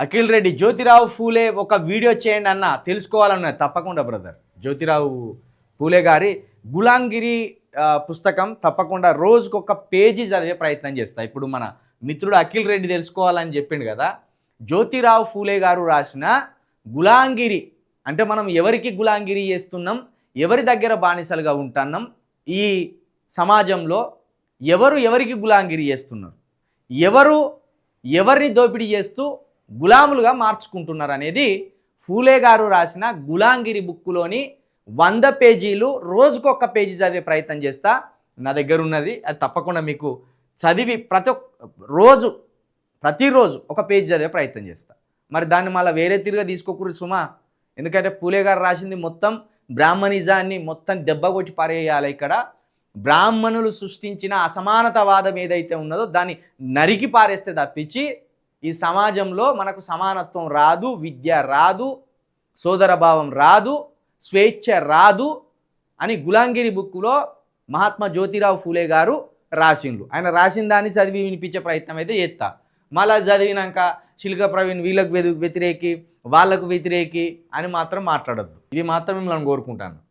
అఖిల్ రెడ్డి జ్యోతిరావు ఫూలే ఒక వీడియో చేయండి అన్న తెలుసుకోవాలన్నది. తప్పకుండా బ్రదర్. జ్యోతిరావు ఫూలే గారి గులాంగిరి పుస్తకం తప్పకుండా రోజుకొక పేజీ చదివే ప్రయత్నం చేస్తా. ఇప్పుడు మన మిత్రుడు అఖిల్ రెడ్డి తెలుసుకోవాలని చెప్పిండు కదా. జ్యోతిరావు ఫూలే గారు రాసిన గులాంగిరి అంటే మనం ఎవరికి గులాంగిరి చేస్తున్నాం, ఎవరి దగ్గర బానిసలుగా ఉంటున్నాం, ఈ సమాజంలో ఎవరు ఎవరికి గులాంగిరి చేస్తున్నారు, ఎవరు ఎవరిని దోపిడీ చేస్తూ గులాములుగా మార్చుకుంటున్నారు అనేది ఫూలే గారు రాసిన గులాంగిరి బుక్కులోని 100 పేజీలు రోజుకొక పేజీ చదివే ప్రయత్నం చేస్తా. నా దగ్గర ఉన్నది, అది తప్పకుండా మీకు చదివి ప్రతిరోజు ఒక పేజీ చదివే ప్రయత్నం చేస్తా. మరి దాన్ని మళ్ళీ వేరే తిరిగా తీసుకోకూడదు సుమా. ఎందుకంటే ఫూలే గారు రాసింది మొత్తం బ్రాహ్మణిజాన్ని మొత్తం దెబ్బ కొట్టి పారేయాలి. ఇక్కడ బ్రాహ్మణులు సృష్టించిన అసమానతవాదం ఏదైతే ఉన్నదో దాన్ని నరికి పారేస్తే తప్పించి ఈ సమాజంలో మనకు సమానత్వం రాదు, విద్య రాదు, సోదరభావం రాదు, స్వేచ్ఛ రాదు అని గులాంగిరి బుక్కులో మహాత్మా జ్యోతిరావు ఫూలే గారు రాసిండ్రు. ఆయన రాసిన దాన్ని చదివి వినిపించే ప్రయత్నం అయితే చేస్తా. మళ్ళీ చదివినాక శిల్క ప్రవీణ్ వీళ్ళకు వ్యతిరేకి వాళ్ళకు వ్యతిరేకి అని మాత్రం మాట్లాడద్దు. ఇది మాత్రం మిమ్మల్ని కోరుకుంటాను.